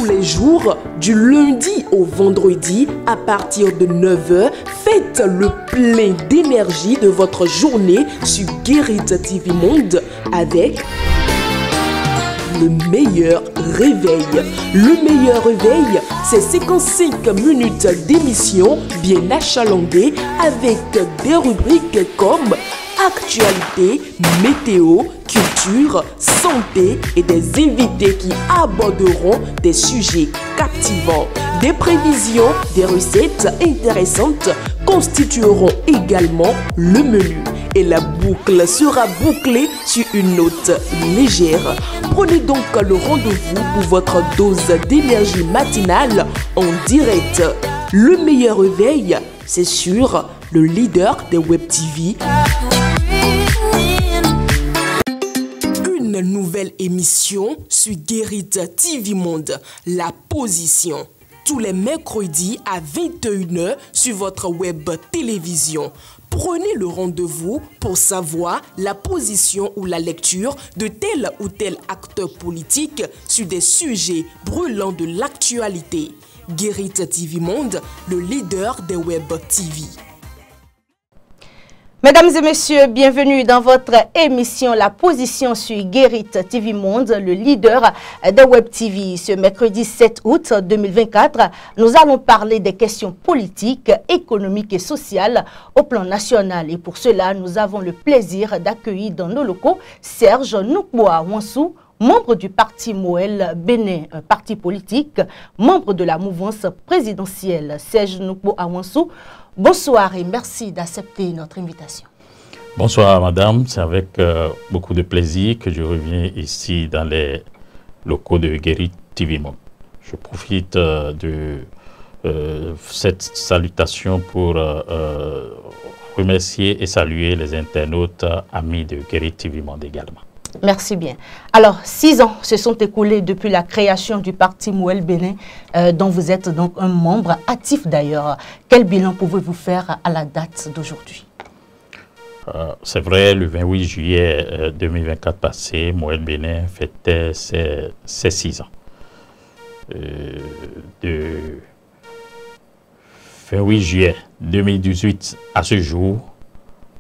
les jours, du lundi au vendredi, à partir de 9h, faites le plein d'énergie de votre journée sur Guérit TV Monde avec le meilleur réveil. Le meilleur réveil, c'est 55 minutes d'émission bien achalandée avec des rubriques comme actualité, météo, culture, santé et des invités qui aborderont des sujets captivants. Des prévisions, des recettes intéressantes constitueront également le menu. Et la boucle sera bouclée sur une note légère. Prenez donc le rendez-vous pour votre dose d'énergie matinale en direct. Le meilleur réveil, c'est sur le leader des Web TV. Une nouvelle émission sur Guérit TV Monde, La Position. Tous les mercredis à 21h sur votre web télévision. Prenez le rendez-vous pour savoir la position ou la lecture de tel ou tel acteur politique sur des sujets brûlants de l'actualité. Guérit TV Monde, le leader des web TV. Mesdames et messieurs, bienvenue dans votre émission La Position sur Guérit TV Monde, le leader de Web TV. Ce mercredi 7 août 2024, nous allons parler des questions politiques, économiques et sociales au plan national. Et pour cela, nous avons le plaisir d'accueillir dans nos locaux Serge Nukboa-Wansou, membre du parti Moël Bénin, un parti politique, membre de la mouvance présidentielle. Serge Nukboa-Wansou, bonsoir et merci d'accepter notre invitation. Bonsoir madame, c'est avec beaucoup de plaisir que je reviens ici dans les locaux de Guérit TV Monde. Je profite de cette salutation pour remercier et saluer les internautes amis de Guérit TV Monde également. Merci bien. Alors, 6 ans se sont écoulés depuis la création du parti Moël Bénin, dont vous êtes donc un membre actif d'ailleurs. Quel bilan pouvez-vous faire à la date d'aujourd'hui? C'est vrai, le 28 juillet 2024 passé, Moël Bénin fêtait ses 6 ans. De 28 juillet 2018 à ce jour,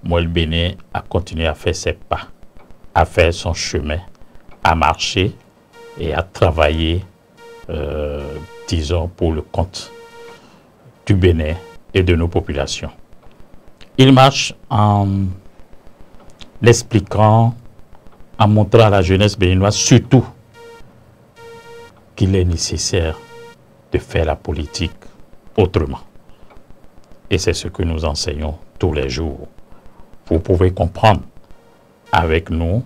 Moël Bénin a continué à faire ses pas, à faire son chemin, à marcher et à travailler, disons, pour le compte du Bénin et de nos populations. Il marche en expliquant, en montrant à la jeunesse béninoise surtout qu'il est nécessaire de faire la politique autrement. Et c'est ce que nous enseignons tous les jours. Vous pouvez comprendre avec nous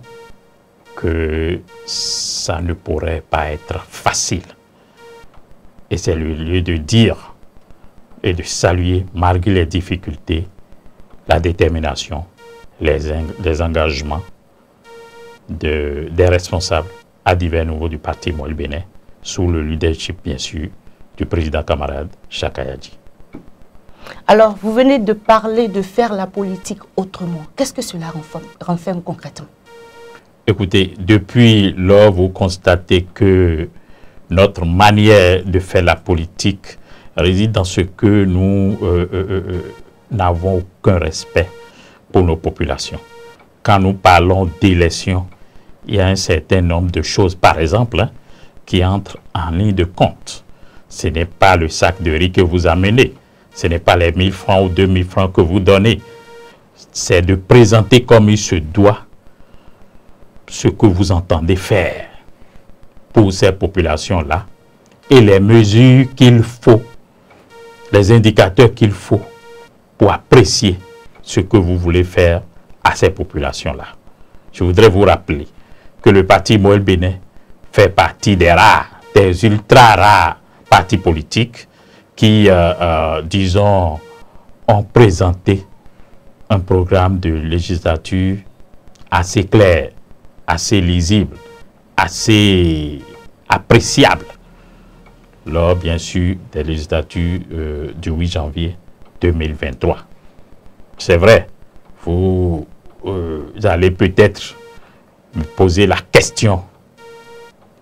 que ça ne pourrait pas être facile. Et c'est le lieu de dire et de saluer, malgré les difficultés, la détermination, les engagements des responsables à divers niveaux du parti Moël Bénin, sous le leadership, bien sûr, du président camarade Chaka Yadji. Alors, vous venez de parler de faire la politique autrement. Qu'est-ce que cela renferme concrètement? Écoutez, depuis lors, vous constatez que notre manière de faire la politique réside dans ce que nous n'avons aucun respect pour nos populations. Quand nous parlons d'élection, il y a un certain nombre de choses, par exemple, qui entrent en ligne de compte. Ce n'est pas le sac de riz que vous amenez. Ce n'est pas les 1000 francs ou 2000 francs que vous donnez. C'est de présenter comme il se doit ce que vous entendez faire pour ces populations-là et les mesures qu'il faut, les indicateurs qu'il faut pour apprécier ce que vous voulez faire à ces populations-là. Je voudrais vous rappeler que le parti Moël Bénin fait partie des rares, des ultra rares partis politiques qui, disons, ont présenté un programme de législature assez clair, assez lisible, assez appréciable, lors, bien sûr, des législatures du 8 janvier 2023. C'est vrai, vous allez peut-être me poser la question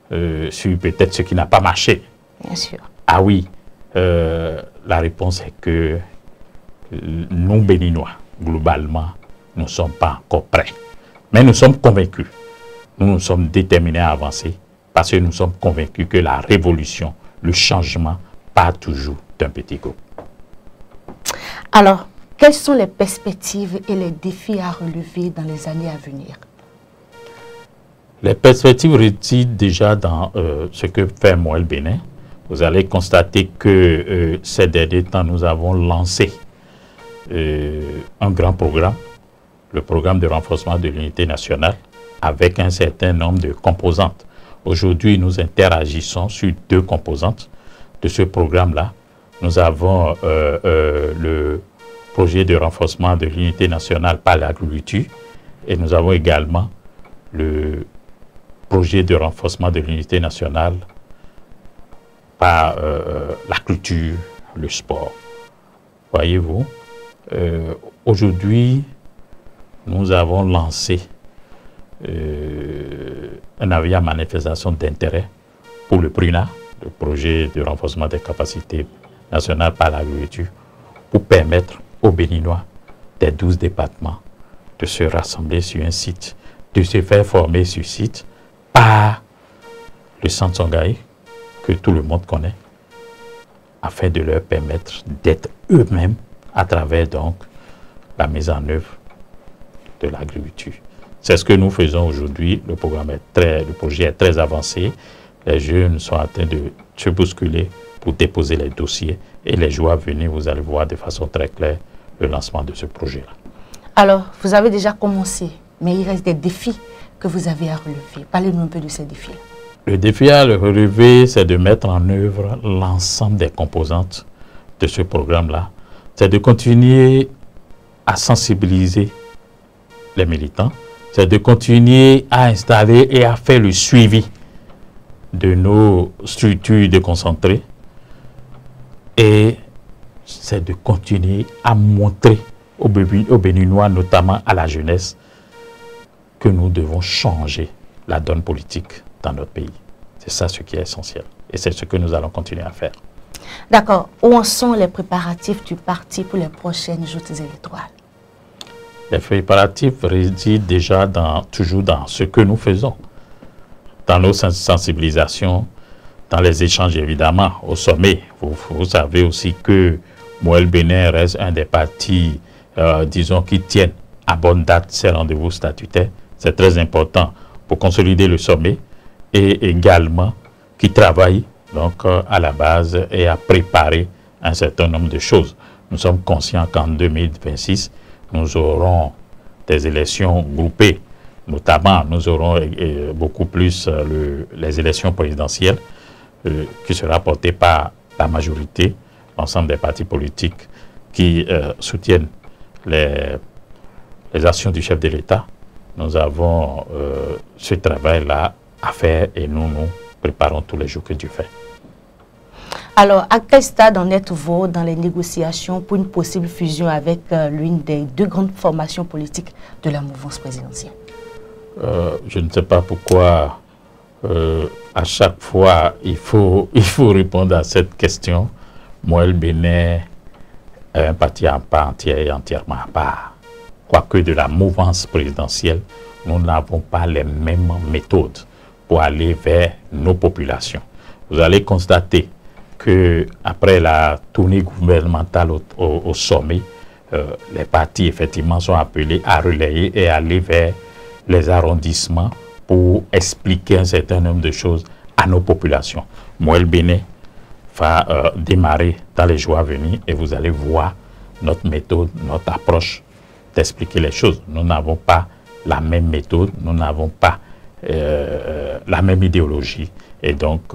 sur peut-être ce qui n'a pas marché. Bien sûr. Ah oui, la réponse est que nous, Béninois, globalement, nous ne sommes pas encore prêts. Mais nous sommes convaincus. Nous sommes déterminés à avancer parce que nous sommes convaincus que la révolution, le changement, part toujours d'un petit groupe. Alors, quelles sont les perspectives et les défis à relever dans les années à venir? Les perspectives résident déjà dans ce que fait Moël Bénin. Vous allez constater que ces derniers temps, nous avons lancé un grand programme, le programme de renforcement de l'unité nationale, avec un certain nombre de composantes. Aujourd'hui, nous interagissons sur 2 composantes de ce programme-là. Nous avons le projet de renforcement de l'unité nationale par l'agriculture et nous avons également le projet de renforcement de l'unité nationale par la culture, le sport. Voyez-vous, aujourd'hui, nous avons lancé un avis à manifestation d'intérêt pour le PRUNA, le projet de renforcement des capacités nationales par l'agriculture, pour permettre aux Béninois des 12 départements de se rassembler sur un site, de se faire former sur site par le Centre Songhai, que tout le monde connaît, afin de leur permettre d'être eux-mêmes à travers donc la mise en œuvre de l'agriculture. C'est ce que nous faisons aujourd'hui. Le projet est très avancé. Les jeunes sont en train de se bousculer pour déposer les dossiers. Et les jours à venir, vous allez voir de façon très claire le lancement de ce projet-là. Alors, vous avez déjà commencé, mais il reste des défis que vous avez à relever. Parlez-nous un peu de ces défis. Le défi à relever, c'est de mettre en œuvre l'ensemble des composantes de ce programme-là. C'est de continuer à sensibiliser les militants. C'est de continuer à installer et à faire le suivi de nos structures déconcentrées. Et c'est de continuer à montrer aux Béninois, notamment à la jeunesse, que nous devons changer la donne politique dans notre pays. C'est ça ce qui est essentiel. Et c'est ce que nous allons continuer à faire. D'accord. Où en sont les préparatifs du parti pour les prochaines joutes électorales? Les préparatifs résident déjà toujours dans ce que nous faisons. Dans nos sensibilisations, dans les échanges évidemment, au sommet. Vous savez aussi que Moël Bénin reste un des partis, disons, qui tiennent à bonne date ces rendez-vous statutaires. C'est très important pour consolider le sommet et également qui travaille donc à la base et à préparer un certain nombre de choses. Nous sommes conscients qu'en 2026, nous aurons des élections groupées, notamment nous aurons beaucoup plus les élections présidentielles qui sera portée par la majorité, l'ensemble des partis politiques qui soutiennent les actions du chef de l'État. Nous avons ce travail-là à faire et nous nous préparons tous les jours que Dieu fait. Alors, à quel stade en êtes-vous dans les négociations pour une possible fusion avec l'une des 2 grandes formations politiques de la mouvance présidentielle? Je ne sais pas pourquoi à chaque fois il faut répondre à cette question. Moël Bénin est un parti à part entière et entièrement à part. Quoique de la mouvance présidentielle, nous n'avons pas les mêmes méthodes pour aller vers nos populations. Vous allez constater que après la tournée gouvernementale au sommet, les partis effectivement sont appelés à relayer et aller vers les arrondissements pour expliquer un certain nombre de choses à nos populations. Moël Bénin va démarrer dans les jours à venir et vous allez voir notre méthode, notre approche d'expliquer les choses. Nous n'avons pas la même méthode, nous n'avons pas la même idéologie et donc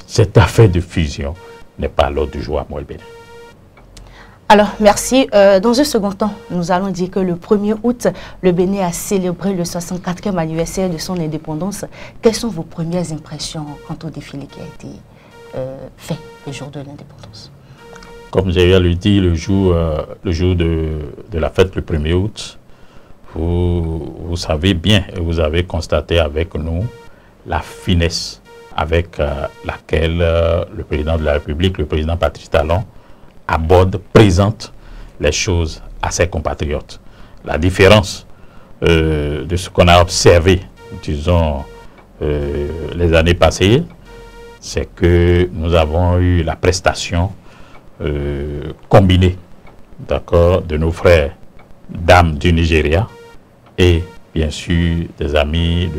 cette affaire de fusion n'est pas à l'ordre du jour à Moël Bénin. Alors, merci. Dans un second temps, nous allons dire que le 1er août, le Bénin a célébré le 64e anniversaire de son indépendance. Quelles sont vos premières impressions quant au défilé qui a été fait le jour de l'indépendance? Comme j'ai eu à le dire, le jour de la fête, le 1er août, vous savez bien et vous avez constaté avec nous la finesse avec laquelle le président de la République, le président Patrice Talon, présente les choses à ses compatriotes. La différence de ce qu'on a observé, disons, les années passées, c'est que nous avons eu la prestation combinée, d'accord, de nos frères dames du Nigeria et bien sûr des amis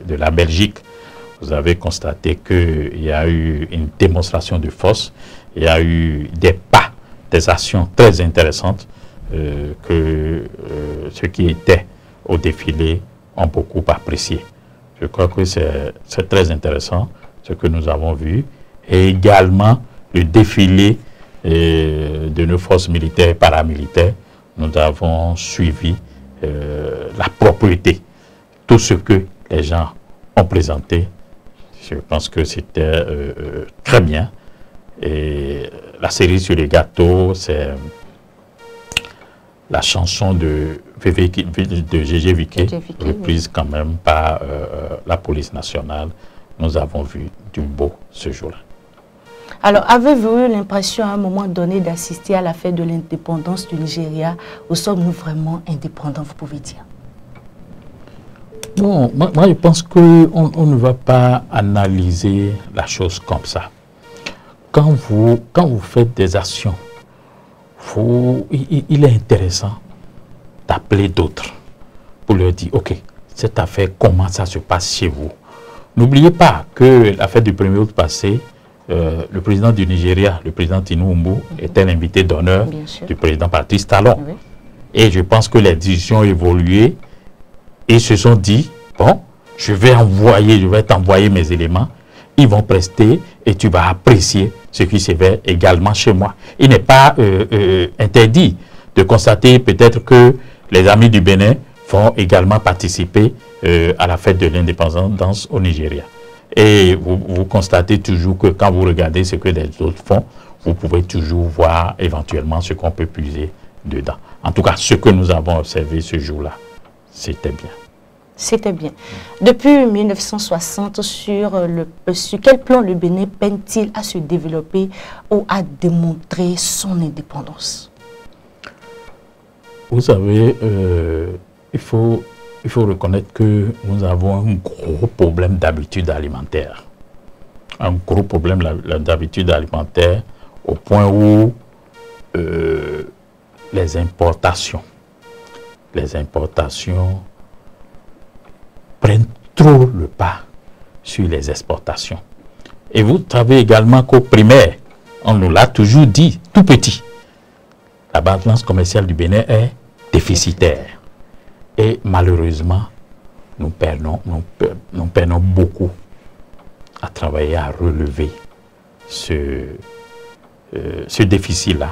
de la Belgique. Vous avez constaté qu'il y a eu une démonstration de force, il y a eu des pas, des actions très intéressantes que ceux qui étaient au défilé ont beaucoup apprécié. Je crois que c'est très intéressant ce que nous avons vu, et également le défilé de nos forces militaires et paramilitaires. Nous avons suivi la propriété, tout ce que les gens ont présenté. Je pense que c'était très bien. Et la série sur les gâteaux, c'est la chanson de Gégé Viqué, reprise quand même par la police nationale. Nous avons vu du beau ce jour-là. Alors, avez-vous eu l'impression à un moment donné d'assister à la fête de l'indépendance du Nigeria? Ou sommes-nous vraiment indépendants, vous pouvez dire? Non, moi je pense qu'on ne va pas analyser la chose comme ça. Quand vous faites des actions, il est intéressant d'appeler d'autres pour leur dire, ok, cette affaire, comment ça se passe chez vous? N'oubliez pas que la fête du 1er août passé, le président du Nigeria, le président Tinubu, était l'invité d'honneur du président Patrice Talon. Oui. Et je pense que les décisions ont évolué et se sont dit, bon, je vais t'envoyer mes éléments, ils vont prester et tu vas apprécier ce qui se fait également chez moi. Il n'est pas interdit de constater peut-être que les amis du Bénin vont également participer à la fête de l'indépendance au Nigeria. Et vous constatez toujours que quand vous regardez ce que les autres font, vous pouvez toujours voir éventuellement ce qu'on peut puiser dedans. En tout cas, ce que nous avons observé ce jour-là, c'était bien. C'était bien. Depuis 1960, sur quel plan le Bénin peine-t-il à se développer ou à démontrer son indépendance? Vous savez, il faut reconnaître que nous avons un gros problème d'habitude alimentaire. Un gros problème d'habitude alimentaire au point où les importations prennent trop le pas sur les exportations. Et vous savez également qu'au primaire, on nous l'a toujours dit, tout petit, la balance commerciale du Bénin est déficitaire. Et malheureusement, nous perdons beaucoup à travailler à relever ce déficit-là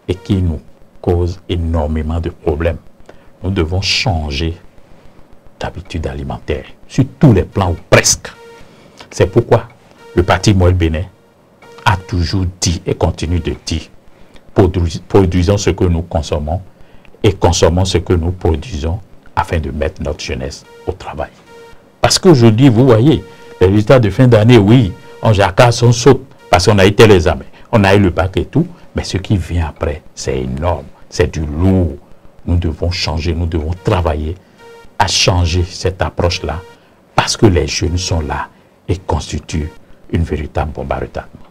et qui nous cause énormément de problèmes. Nous devons changer d'habitude alimentaire sur tous les plans ou presque. C'est pourquoi le Parti Moël Bénin a toujours dit et continue de dire, produisons ce que nous consommons et consommons ce que nous produisons afin de mettre notre jeunesse au travail. Parce qu'aujourd'hui, vous voyez, les résultats de fin d'année, oui, on jacasse, on saute, parce qu'on a été les examens, on a eu le bac et tout, mais ce qui vient après, c'est énorme, c'est du lourd. Nous devons changer, nous devons travailler à changer cette approche-là, parce que les jeunes sont là et constituent une véritable bombe à retardement.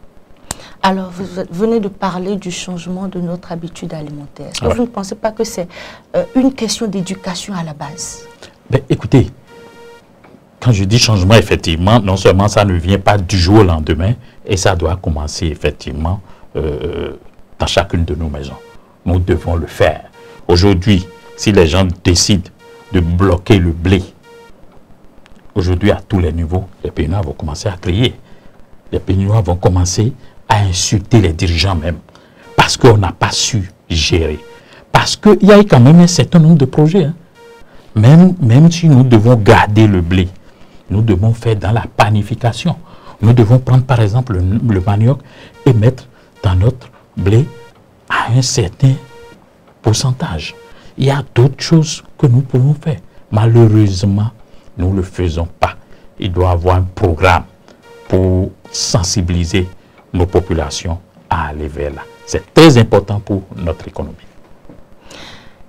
Alors, vous venez de parler du changement de notre habitude alimentaire. Est-ce que vous ne pensez pas que c'est une question d'éducation à la base? Ben, écoutez, quand je dis changement, effectivement, non seulement ça ne vient pas du jour au lendemain, et ça doit commencer effectivement dans chacune de nos maisons. Nous devons le faire. Aujourd'hui, si les gens décident de bloquer le blé, aujourd'hui à tous les niveaux, les Béninois vont commencer à crier. Les Béninois vont commencer à insulter les dirigeants même, parce qu'on n'a pas su gérer. Parce qu'il y a quand même un certain nombre de projets. Hein. Même si nous devons garder le blé, nous devons faire dans la panification. Nous devons prendre par exemple le manioc et mettre dans notre blé à un certain pourcentage. Il y a d'autres choses que nous pouvons faire. Malheureusement, nous ne le faisons pas. Il doit y avoir un programme pour sensibiliser nos populations à aller vers là. C'est très important pour notre économie.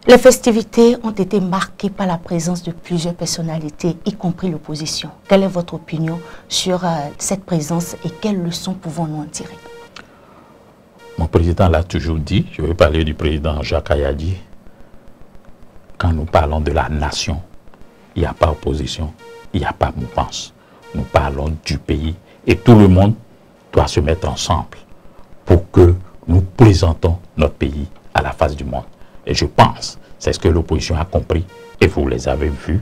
Les festivités ont été marquées par la présence de plusieurs personnalités, y compris l'opposition. Quelle est votre opinion sur cette présence et quelles leçons pouvons-nous en tirer? Mon président l'a toujours dit, je vais parler du président Jacques Ayadi. Quand nous parlons de la nation, il n'y a pas opposition, il n'y a pas mouvance. Nous parlons du pays et tout le monde doit se mettre ensemble pour que nous présentons notre pays à la face du monde. Et je pense, c'est ce que l'opposition a compris et vous les avez vus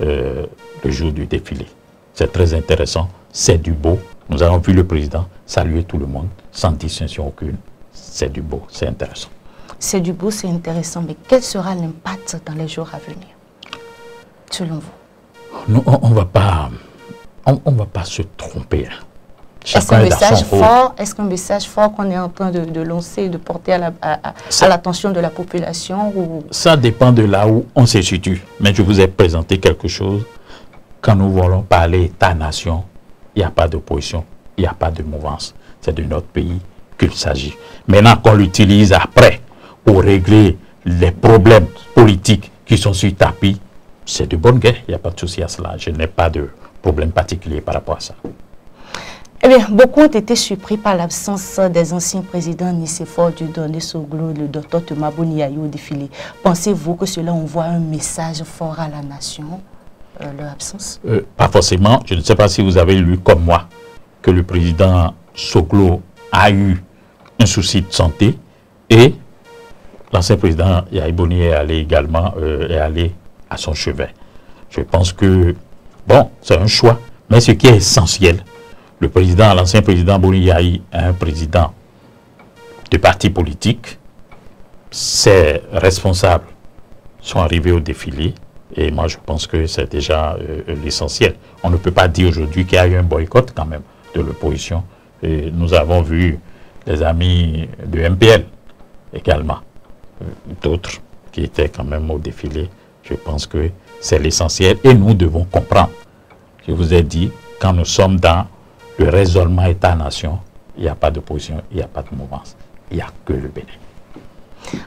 le jour du défilé. C'est très intéressant, c'est du beau. Nous avons vu le président saluer tout le monde sans distinction aucune. C'est du beau, c'est intéressant. C'est du beau, c'est intéressant, mais quel sera l'impact dans les jours à venir, selon vous? Non, on ne va pas se tromper. Hein. Est-ce qu'un message fort qu'on est en train de lancer, de porter à l'attention de la population ou... Ça dépend de là où on se situe. Mais je vous ai présenté quelque chose. Quand nous voulons parler État-nation, il n'y a pas d'opposition, il n'y a pas de mouvance. C'est de notre pays qu'il s'agit. Maintenant qu'on l'utilise après pour régler les problèmes politiques qui sont sur tapis, c'est de bonne guerre. Il n'y a pas de souci à cela. Je n'ai pas de problème particulier par rapport à ça. Eh bien, beaucoup ont été surpris par l'absence des anciens présidents Nicéphore Dieudonné Soglo et le docteur Thomas Boniaye au défilé. Pensez-vous que cela envoie un message fort à la nation, leur absence? Pas forcément. Je ne sais pas si vous avez lu comme moi que le président Soglo a eu un souci de santé et l'ancien président Yahi Boni est allé également à son chevet. Je pense que, bon, c'est un choix, mais ce qui est essentiel, l'ancien président Boni Yahi est un président de parti politique. Ses responsables sont arrivés au défilé et moi je pense que c'est déjà l'essentiel. On ne peut pas dire aujourd'hui qu'il y a eu un boycott quand même de l'opposition. Nous avons vu les amis de MPL également, d'autres qui étaient quand même au défilé. Je pense que c'est l'essentiel et nous devons comprendre. Je vous ai dit, quand nous sommes dans le raisonnement État-nation, il n'y a pas d'opposition, il n'y a pas de mouvance, il n'y a que le Bénin.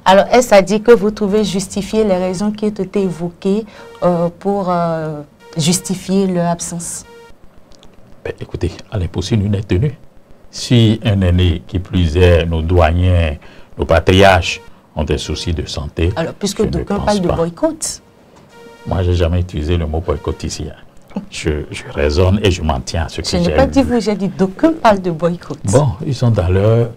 Alors, est-ce à dire que vous trouvez justifier les raisons qui ont été évoquées pour justifier leur absence? Ben, écoutez, à l'impossible, nous n'est tenu. Si un aîné, qui plus est, nos douaniers, nos patriarches, ont des soucis de santé... Alors, puisque d'aucuns parlent de boycott. Moi, je n'ai jamais utilisé le mot boycott ici. Hein. Je raisonne et je m'en tiens à ce que j'ai dit. Je n'ai pas dit vous, j'ai dit d'aucuns parlent de boycott. Bon, ils sont dans leur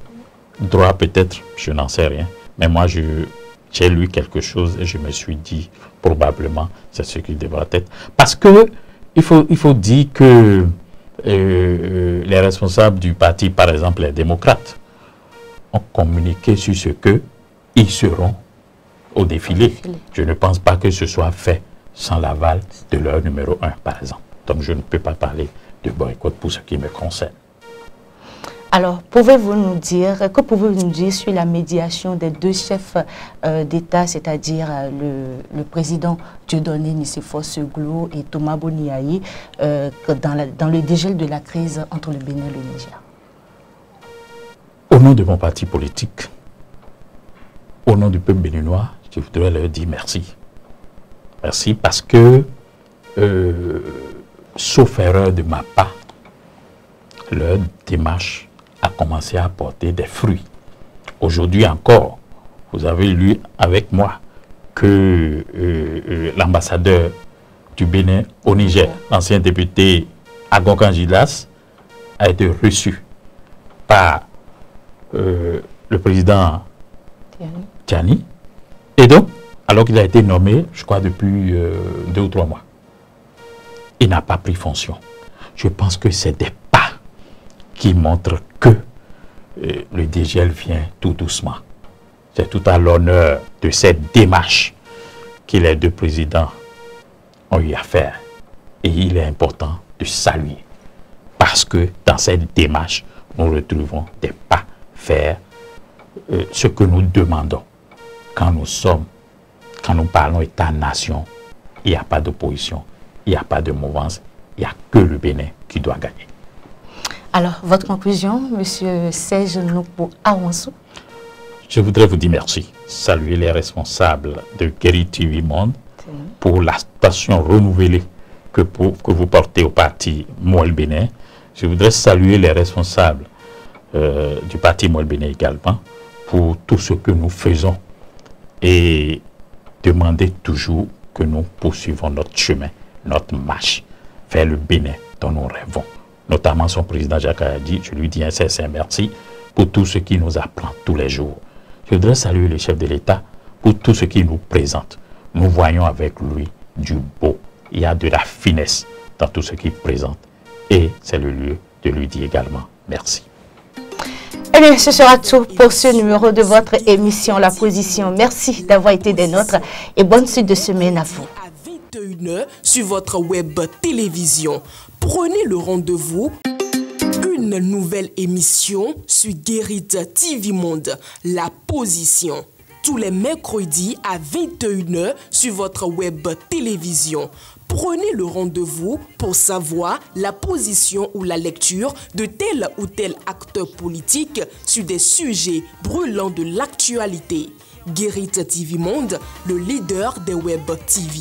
droit peut-être, je n'en sais rien. Mais moi, j'ai lu quelque chose et je me suis dit, probablement, c'est ce qui devra être. Parce que il faut dire que les responsables du parti, par exemple les démocrates, ont communiqué sur ce qu'ils seront au défilé. Je ne pense pas que ce soit fait sans l'aval de leur numéro 1, par exemple. Donc je ne peux pas parler de boycott pour ce qui me concerne. Alors, pouvez-vous nous dire, que pouvez-vous nous dire sur la médiation des deux chefs d'État, c'est-à-dire le président Dieudonné Nicéphore Soglo et Thomas Boniaye, dans le dégel de la crise entre le Bénin et le Niger? Au nom de mon parti politique, au nom du peuple béninois, je voudrais leur dire merci. Merci parce que, sauf erreur de ma part, leur démarche a commencé à apporter des fruits. Aujourd'hui encore, vous avez lu avec moi que l'ambassadeur du Bénin au Niger, l'ancien député Agonkan Gilas, a été reçu par le président Tiani. Et donc, alors qu'il a été nommé, je crois, depuis 2 ou 3 mois, il n'a pas pris fonction. Je pense que c'est des pas qui montrent que le dégel vient tout doucement. C'est tout à l'honneur de cette démarche que les deux présidents ont eu à faire. Et il est important de saluer. Parce que dans cette démarche, nous retrouvons des pas faire ce que nous demandons. Quand nous parlons État-nation, il n'y a pas d'opposition, il n'y a pas de mouvance, il n'y a que le Bénin qui doit gagner. Alors, votre conclusion, Monsieur Serge Nokpo Awansou? Je voudrais vous dire merci. Saluer les responsables de Guérit TV Monde pour la passion renouvelée que vous portez au parti Moël Bénin. Je voudrais saluer les responsables du parti Moël Bénin également pour tout ce que nous faisons et demander toujours que nous poursuivons notre chemin, notre marche vers le Bénin dont nous rêvons. Notamment son président Jacques Ayadi, je lui dis un sincère merci pour tout ce qu'il nous apprend tous les jours. Je voudrais saluer le chef de l'État pour tout ce qu'il nous présente. Nous voyons avec lui du beau. Il y a de la finesse dans tout ce qu'il présente. Et c'est le lieu de lui dire également merci. Eh bien, ce sera tout pour ce numéro de votre émission La Position. Merci d'avoir été des nôtres et bonne suite de semaine à vous. À 21h sur votre web télévision. Prenez le rendez-vous. Une nouvelle émission sur Guérit TV Monde, La Position. Tous les mercredis à 21h sur votre web télévision. Prenez le rendez-vous pour savoir la position ou la lecture de tel ou tel acteur politique sur des sujets brûlants de l'actualité. Guérit TV Monde, le leader des web TV.